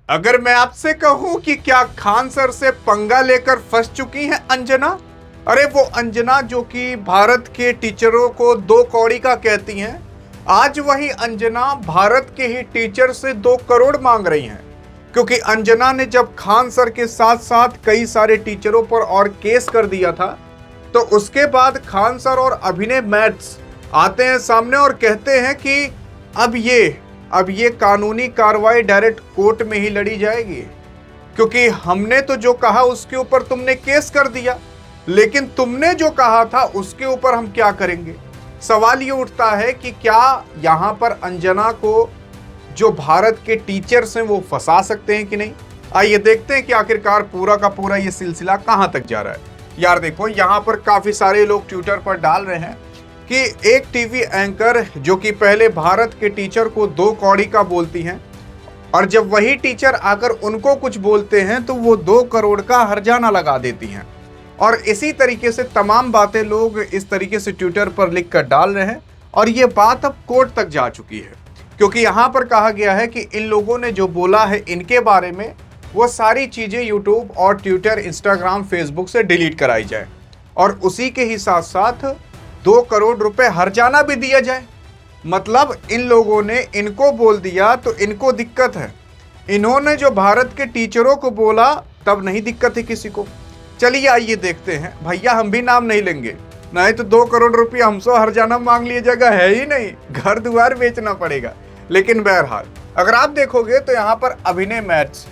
अगर मैं आपसे कहूं कि क्या खान सर से पंगा लेकर फंस चुकी हैं अंजना। अरे वो अंजना जो कि भारत के टीचरों को दो कौड़ी का कहती हैं, आज वही अंजना भारत के ही टीचर से 2 करोड़ मांग रही हैं। क्योंकि अंजना ने जब खान सर के साथ साथ कई सारे टीचरों पर और केस कर दिया था, तो उसके बाद खान सर और अभिनय मैथ्स आते हैं सामने और कहते हैं कि अब ये कानूनी कार्रवाई डायरेक्ट कोर्ट में ही लड़ी जाएगी, क्योंकि हमने तो जो कहा उसके ऊपर तुमने केस कर दिया, लेकिन तुमने जो कहा था उसके ऊपर हम क्या करेंगे। सवाल ये उठता है कि क्या यहाँ पर अंजना को जो भारत के टीचर्स हैं वो फंसा सकते हैं कि नहीं। आइए देखते हैं कि आखिरकार पूरा का पूरा ये सिलसिला कहाँ तक जा रहा है। यार देखो, यहाँ पर काफी सारे लोग ट्विटर पर डाल रहे हैं कि एक टीवी एंकर जो कि पहले भारत के टीचर को 2 कौड़ी का बोलती हैं, और जब वही टीचर आकर उनको कुछ बोलते हैं तो वो 2 करोड़ का हर्जाना लगा देती हैं। और इसी तरीके से तमाम बातें लोग इस तरीके से ट्विटर पर लिखकर डाल रहे हैं, और ये बात अब कोर्ट तक जा चुकी है। क्योंकि यहाँ पर कहा गया है कि इन लोगों ने जो बोला है इनके बारे में, वो सारी चीज़ें यूट्यूब और ट्विटर, इंस्टाग्राम, फेसबुक से डिलीट कराई जाए, और उसी के ही साथ साथ 2 करोड़ रुपए हर्जाना भी दिया जाए। मतलब इन लोगों ने इनको बोल दिया तो इनको दिक्कत है, इन्होंने जो भारत के टीचरों को बोला तब नहीं दिक्कत है किसी को। चलिए आइए देखते हैं। भैया हम भी नाम नहीं लेंगे, नहीं तो 2 करोड़ रुपया हमसे हर्जाना मांग लिए, जगह है ही नहीं, घर द्वार बेचना पड़ेगा। लेकिन बहरहाल अगर आप देखोगे तो यहाँ पर अभिनय मैथ्स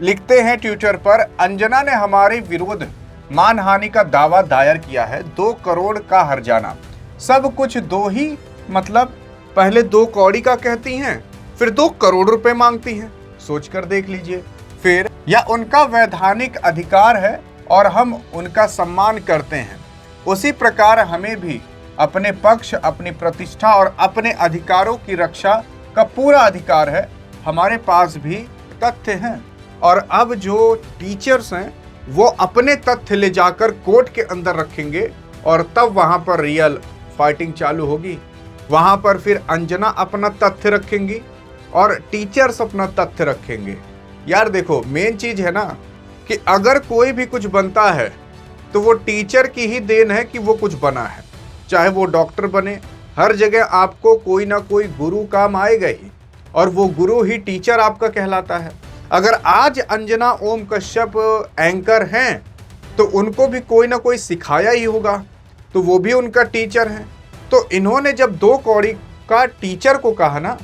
लिखते हैं ट्विटर पर, अंजना ने हमारे विरुद्ध मानहानि का दावा दायर किया है, 2 करोड़ का हर्जाना, सब कुछ दो ही, मतलब पहले 2 कौड़ी का कहती हैं, फिर 2 करोड़ रुपए मांगती हैं। सोचकर देख लीजिए। फिर यह उनका वैधानिक अधिकार है और हम उनका सम्मान करते हैं, उसी प्रकार हमें भी अपने पक्ष, अपनी प्रतिष्ठा और अपने अधिकारों की रक्षा का पूरा अधिकार है। हमारे पास भी तथ्य हैं, और अब जो टीचर्स हैं वो अपने तथ्य ले जाकर कोर्ट के अंदर रखेंगे, और तब वहां पर रियल फाइटिंग चालू होगी। वहां पर फिर अंजना अपना तथ्य रखेंगी और टीचर्स अपना तथ्य रखेंगे। यार देखो, मेन चीज है ना कि अगर कोई भी कुछ बनता है तो वो टीचर की ही देन है कि वो कुछ बना है। चाहे वो डॉक्टर बने, हर जगह आपको कोई ना कोई गुरु काम आएगा ही, और वो गुरु ही टीचर आपका कहलाता है। अगर आज अंजना ओम कश्यप एंकर हैं तो उनको भी कोई ना कोई सिखाया ही होगा, तो वो भी उनका टीचर है। तो इन्होंने जब 2 कौड़ी का टीचर को कहा ना,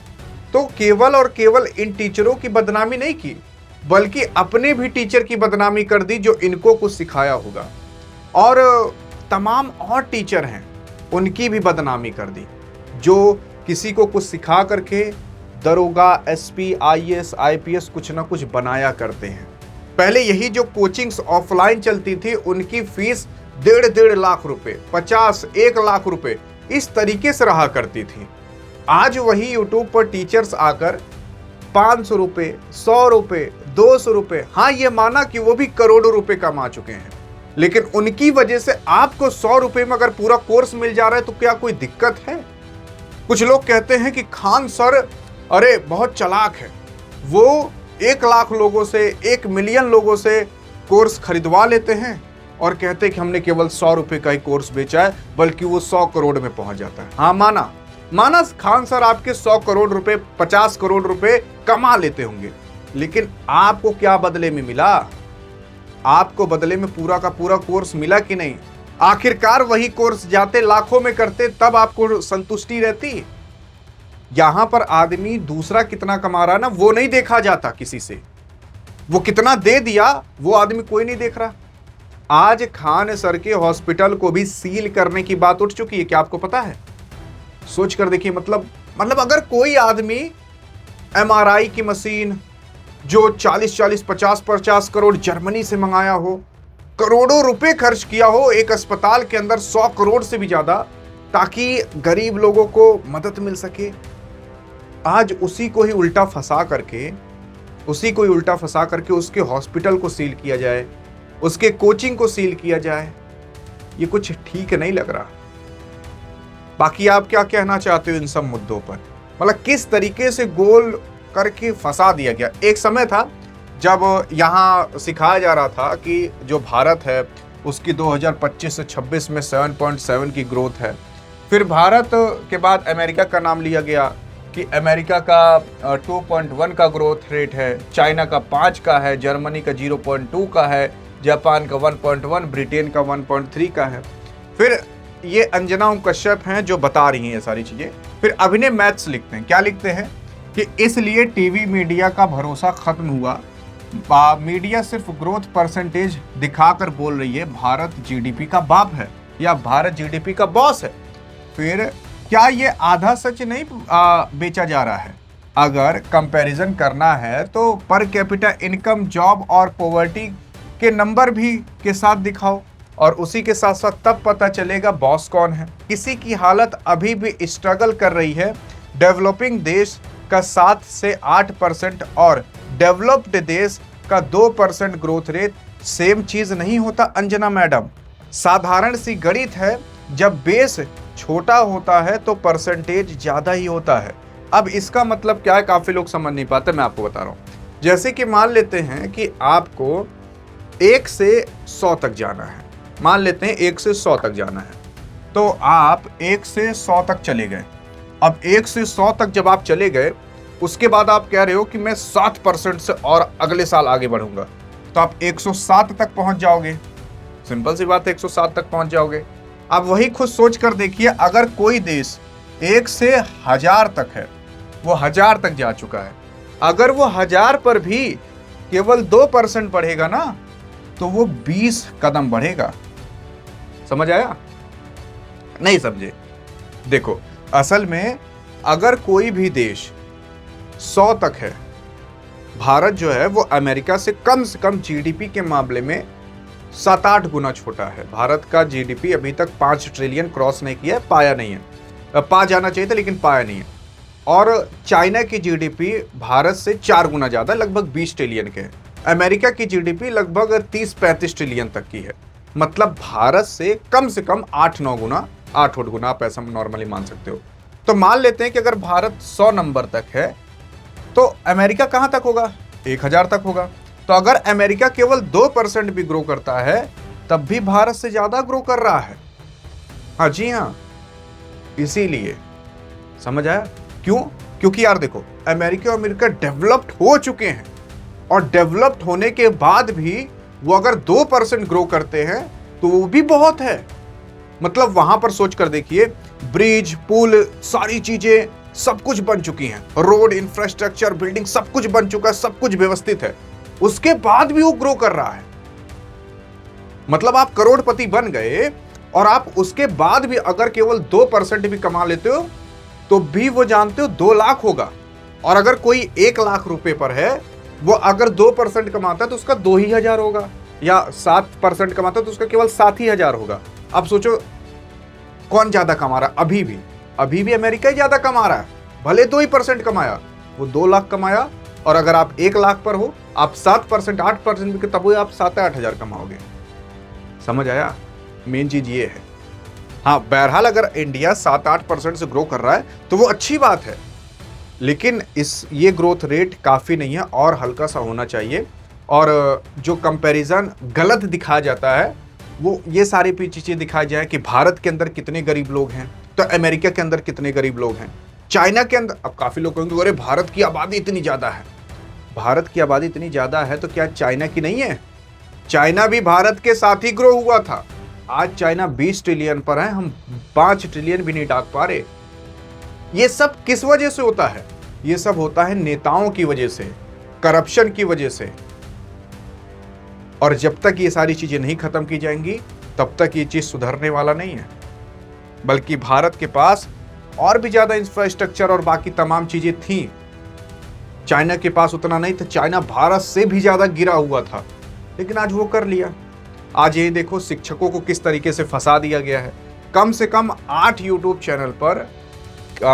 तो केवल और केवल इन टीचरों की बदनामी नहीं की, बल्कि अपने भी टीचर की बदनामी कर दी जो इनको कुछ सिखाया होगा। और तमाम और टीचर हैं उनकी भी बदनामी कर दी, जो किसी को कुछ सिखा करके दरोगा, एसपी, आईएएस, आईपीएस कुछ ना कुछ बनाया करते हैं। पहले यही जो कोचिंग्स ऑफलाइन चलती थी उनकी फीस 1.5 लाख रुपए, 50, 1 लाख रुपए इस तरीके से रहा करती थी। आज वही यूट्यूब पर टीचर्स आकर 500 रुपए, 100 रुपए, 200 रुपए, हाँ ये माना कि वो भी करोड़ों रुपए कमा चुके हैं, लेकिन उनकी वजह से आपको 100 रुपए में अगर पूरा कोर्स मिल जा रहा है तो क्या कोई दिक्कत है। कुछ लोग कहते हैं कि खान सर अरे बहुत चालाक है, वो 1 लाख लोगों से, 1 मिलियन लोगों से कोर्स खरीदवा लेते हैं और कहते हैं कि हमने केवल 100 रुपए का ही कोर्स बेचा है, बल्कि वो 100 करोड़ में पहुंच जाता है। हाँ माना खान सर आपके 100 करोड़ रुपए, 50 करोड़ रुपए कमा लेते होंगे, लेकिन आपको क्या बदले में मिला? आपको बदले में पूरा का पूरा कोर्स मिला कि नहीं? आखिरकार वही कोर्स जाते लाखों में करते तब आपको संतुष्टि रहती। यहां पर आदमी दूसरा कितना कमा रहा ना वो नहीं देखा जाता किसी से, वो कितना दे दिया वो आदमी कोई नहीं देख रहा। आज खान सर के हॉस्पिटल को भी सील करने की बात उठ चुकी है, क्या आपको पता है? सोच कर देखिए। मतलब अगर कोई आदमी एमआरआई की मशीन जो 40-40, 50-50 करोड़ जर्मनी से मंगाया हो, करोड़ों रुपए खर्च किया हो एक अस्पताल के अंदर, 100 करोड़ से भी ज्यादा, ताकि गरीब लोगों को मदद मिल सके, आज उसी को ही उल्टा फंसा करके उसके हॉस्पिटल को सील किया जाए, उसके कोचिंग को सील किया जाए, ये कुछ ठीक नहीं लग रहा। बाकी आप क्या कहना चाहते हो इन सब मुद्दों पर? मतलब किस तरीके से गोल करके फंसा दिया गया। एक समय था जब यहाँ सिखाया जा रहा था कि जो भारत है उसकी 2025 से 26 में 7.7 की ग्रोथ है। फिर भारत के बाद अमेरिका का नाम लिया गया कि अमेरिका का 2.1 का ग्रोथ रेट है, चाइना का 5 का है, जर्मनी का 0.2 का है, जापान का 1.1, ब्रिटेन का 1.3 का है। फिर ये अंजना ओम कश्यप हैं जो बता रही हैं ये सारी चीज़ें। फिर अभिनय मैथ्स लिखते हैं, क्या लिखते हैं कि इसलिए टीवी मीडिया का भरोसा खत्म हुआ। मीडिया सिर्फ ग्रोथ परसेंटेज दिखाकर बोल रही है भारत जीडीपी का बाप है या भारत जीडीपी का बॉस है। फिर क्या ये आधा सच नहीं बेचा जा रहा है? अगर कंपैरिजन करना है तो पर कैपिटा इनकम, जॉब और पॉवर्टी के नंबर भी के साथ दिखाओ और उसी के साथ साथ तब पता चलेगा बॉस कौन है। किसी की हालत अभी भी स्ट्रगल कर रही है। डेवलपिंग देश का 7 से 8% और डेवलप्ड देश का 2% ग्रोथ रेट सेम चीज नहीं होता अंजना मैडम। साधारण सी गणित है, जब बेस छोटा होता है तो परसेंटेज ज्यादा ही होता है। अब इसका मतलब क्या है, काफी लोग समझ नहीं पाते, मैं आपको बता रहा हूं। जैसे कि मान लेते हैं कि आपको 1 से 100 तक जाना है, मान लेते हैं 1 से 100 तक जाना है, तो आप 1 से 100 तक चले गए। अब 1 से 100 तक जब आप चले गए, उसके बाद आप कह रहे हो कि मैं 7% से और अगले साल आगे बढ़ूंगा, तो आप 107 तक पहुंच जाओगे। सिंपल सी बात है, 107 तक पहुंच जाओगे। अब वही खुद सोच कर देखिए, अगर कोई देश 1 से 1000 तक है, वो 1000 तक जा चुका है, अगर वो 1000 पर भी केवल 2% बढ़ेगा ना, तो वो 20 कदम बढ़ेगा। समझ आया? नहीं समझे? देखो, असल में अगर कोई भी देश 100 तक है, भारत जो है वो अमेरिका से कम जीडीपी के मामले में 7-8 गुना छोटा है। भारत का जीडीपी अभी तक 5 ट्रिलियन क्रॉस नहीं किया है, पाया नहीं है। पा जाना चाहिए था लेकिन पाया नहीं है। और चाइना की जीडीपी भारत से 4 गुना ज़्यादा, लगभग 20 ट्रिलियन के है। अमेरिका की जीडीपी लगभग 30-35 ट्रिलियन तक की है। मतलब भारत से कम 8-9 गुना, 8 गुना आप ऐसा नॉर्मली मान सकते हो। तो मान लेते हैं कि अगर भारत 100 नंबर तक है तो अमेरिका कहां तक होगा? 1000 तक होगा। तो अगर अमेरिका केवल 2% भी ग्रो करता है, तब भी भारत से ज्यादा ग्रो कर रहा है। हाँ जी हाँ, इसीलिए समझ आया क्यों? क्योंकि यार देखो, अमेरिका डेवलप्ड हो चुके हैं और डेवलप्ड होने के बाद भी वो अगर 2% ग्रो करते हैं तो वो भी बहुत है। मतलब वहां पर सोच कर देखिए, ब्रिज, पुल, सारी चीजें सब कुछ बन चुकी हैं, रोड, इंफ्रास्ट्रक्चर, बिल्डिंग सब कुछ बन चुका है, सब कुछ व्यवस्थित है, उसके बाद भी वो ग्रो कर रहा है। मतलब आप करोड़पति बन गए और आप उसके बाद भी अगर केवल 2% भी कमा लेते हो तो भी वो जानते हो 2 लाख होगा। और अगर कोई 1 लाख रुपए पर है, वो अगर 2% कमाता है तो उसका 2,000 होगा, या 7% कमाता है तो उसका केवल 7,000 होगा। अब सोचो कौन ज्यादा कमा रहा है? अभी भी अमेरिका ही ज्यादा कमा रहा है। भले 2% कमाया, वो 2 लाख कमाया, और अगर आप 1 लाख पर हो, आप 7%, 8% भी, तब आप 7-8 हजार कमाओगे। समझ आया? मेन चीज ये है। हाँ, बहरहाल अगर इंडिया 7-8% से ग्रो कर रहा है तो वो अच्छी बात है, लेकिन ये ग्रोथ रेट काफी नहीं है और हल्का सा होना चाहिए। और जो कंपैरिजन गलत दिखाया जाता है, वो ये सारी चीजें दिखाई जाए कि भारत के अंदर कितने गरीब लोग हैं तो अमेरिका के अंदर कितने गरीब लोग हैं, चाइना के अंदर। अब काफी लोग कहेंगे अरे भारत की आबादी इतनी ज्यादा है। भारत की आबादी इतनी ज्यादा है तो क्या चाइना की नहीं है? चाइना भी भारत के साथ ही ग्रो हुआ था। आज चाइना 20 ट्रिलियन पर है, हम 5 ट्रिलियन भी नहीं डाक पा रहे। ये सब किस वजह से होता है? ये सब होता है नेताओं की वजह से, करप्शन की वजह से। और जब तक ये सारी चीजें नहीं खत्म की जाएंगी तब तक ये चीज सुधरने वाला नहीं है। बल्कि भारत के पास और भी ज्यादा इंफ्रास्ट्रक्चर और बाकी तमाम चीजें थी, चाइना के पास उतना नहीं था। चाइना भारत से भी ज्यादा गिरा हुआ था, लेकिन आज वो कर लिया। आज ये देखो शिक्षकों को किस तरीके से फंसा दिया गया है। कम से कम 8 यूट्यूब चैनल पर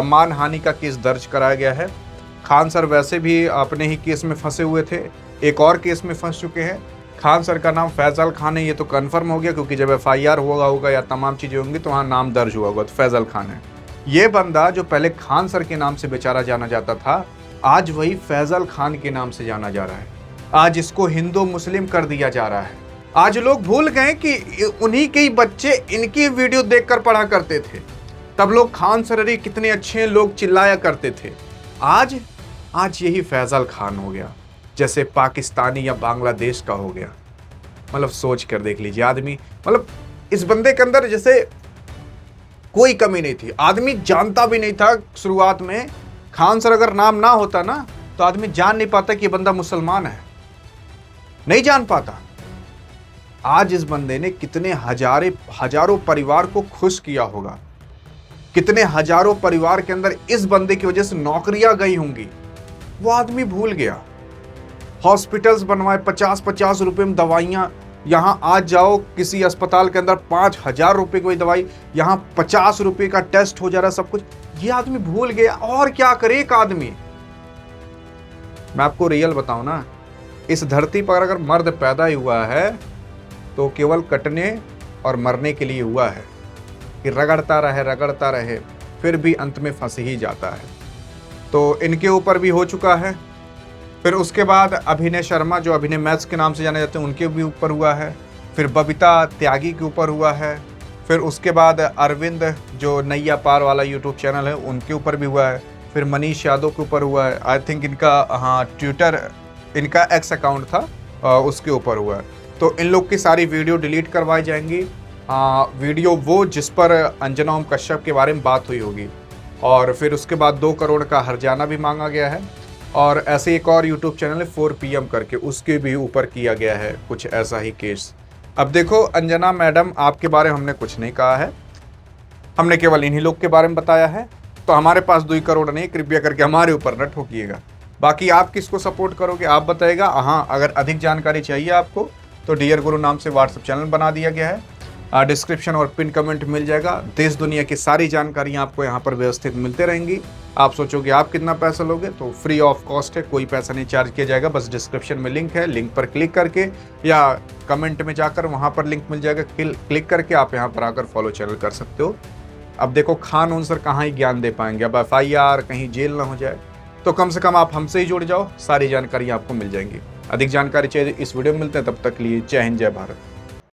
मानहानि का केस दर्ज कराया गया है। खान सर वैसे भी अपने ही केस में फंसे हुए थे, एक और केस में फंस चुके हैं। खान सर का नाम फैजल खान है, ये तो कंफर्म हो गया, क्योंकि जब FIR होगा या तमाम चीज़ें होंगी तो वहाँ नाम दर्ज हुआ होगा, तो फैजल खान है। ये बंदा जो पहले खान सर के नाम से बेचारा जाना जाता था, आज वही फैजल खान के नाम से जाना जा रहा है। आज इसको हिंदू मुस्लिम कर दिया जा रहा है। आज लोग भूल गए कि उन्हीं के ही बच्चे इनकी वीडियो देखकर पढ़ा करते थे। तब लोग खान सर अरे कितने अच्छे हैं लोग चिल्लाया करते थे। आज यही फैजल खान हो गया, जैसे पाकिस्तानी या बांग्लादेश का हो गया। मतलब सोच कर देख लीजिए आदमी, मतलब इस बंदे के अंदर जैसे कोई कमी नहीं थी। आदमी जानता भी नहीं था शुरुआत में, खान सर अगर नाम ना होता ना तो आदमी जान नहीं पाता कि ये बंदा मुसलमान है, नहीं जान पाता। आज इस बंदे ने कितने हजारों परिवार को खुश किया होगा, कितने हजारों परिवार के अंदर इस बंदे की वजह से नौकरियां गई होंगी, वो आदमी भूल गया। हॉस्पिटल्स बनवाए 50-50 रुपए में दवाइयां, यहां आज जाओ किसी अस्पताल के अंदर 5,000 रुपए की दवाई, यहां 50 रुपए का टेस्ट हो जा रहा सब कुछ। ये आदमी भूल गया। और क्या करे एक आदमी। मैं आपको रियल बताऊं ना, इस धरती पर अगर मर्द पैदा ही हुआ है तो केवल कटने और मरने के लिए हुआ है, कि रगड़ता रहे फिर भी अंत में फंस ही जाता है। तो इनके ऊपर भी हो चुका है। फिर उसके बाद अभिनय शर्मा, जो अभिनय मैथ्स के नाम से जाने जाते हैं, उनके भी ऊपर हुआ है। फिर बबीता त्यागी के ऊपर हुआ है। फिर उसके बाद अरविंद, जो नैया पार वाला यूट्यूब चैनल है, उनके ऊपर भी हुआ है। फिर मनीष यादव के ऊपर हुआ है। आई थिंक इनका ट्विटर, इनका एक्स अकाउंट था, उसके ऊपर हुआ है। तो इन लोग की सारी वीडियो डिलीट करवाई जाएंगी। वीडियो वो जिस पर अंजना ओम कश्यप के बारे में बात हुई होगी। और फिर उसके बाद 2 करोड़ का हर्जाना भी मांगा गया है। और ऐसे एक और यूट्यूब चैनल है 4 PM करके, उसके भी ऊपर किया गया है कुछ ऐसा ही केस। अब देखो अंजना मैडम, आपके बारे में हमने कुछ नहीं कहा है, हमने केवल इन्हीं लोग के बारे में बताया है। तो हमारे पास 2 करोड़ नहीं, कृपया करके हमारे ऊपर न ठोकिएगा। बाकी आप किसको सपोर्ट करोगे आप बताइएगा। हाँ, अगर अधिक जानकारी चाहिए आपको तो डियर गुरु नाम से व्हाट्सएप चैनल बना दिया गया है, डिस्क्रिप्शन और पिन कमेंट मिल जाएगा। देश दुनिया की सारी जानकारियाँ आपको यहाँ पर व्यवस्थित मिलते रहेंगी। आप सोचोगे आप कितना पैसा लोगे, तो फ्री ऑफ कॉस्ट है, कोई पैसा नहीं चार्ज किया जाएगा। बस डिस्क्रिप्शन में लिंक है, लिंक पर क्लिक करके या कमेंट में जाकर वहाँ पर लिंक मिल जाएगा, क्लिक करके आप यहाँ पर आकर फॉलो चैनल कर सकते हो। अब देखो खान उन सर कहाँ ही ज्ञान दे पाएंगे, अब FIR कहीं जेल ना हो जाए, तो कम से कम आप हमसे ही जुड़ जाओ, सारी जानकारी आपको मिल जाएंगी। अधिक जानकारी चाहिए इस वीडियो में मिलते हैं, तब तक के लिए जय हिंद जय भारत।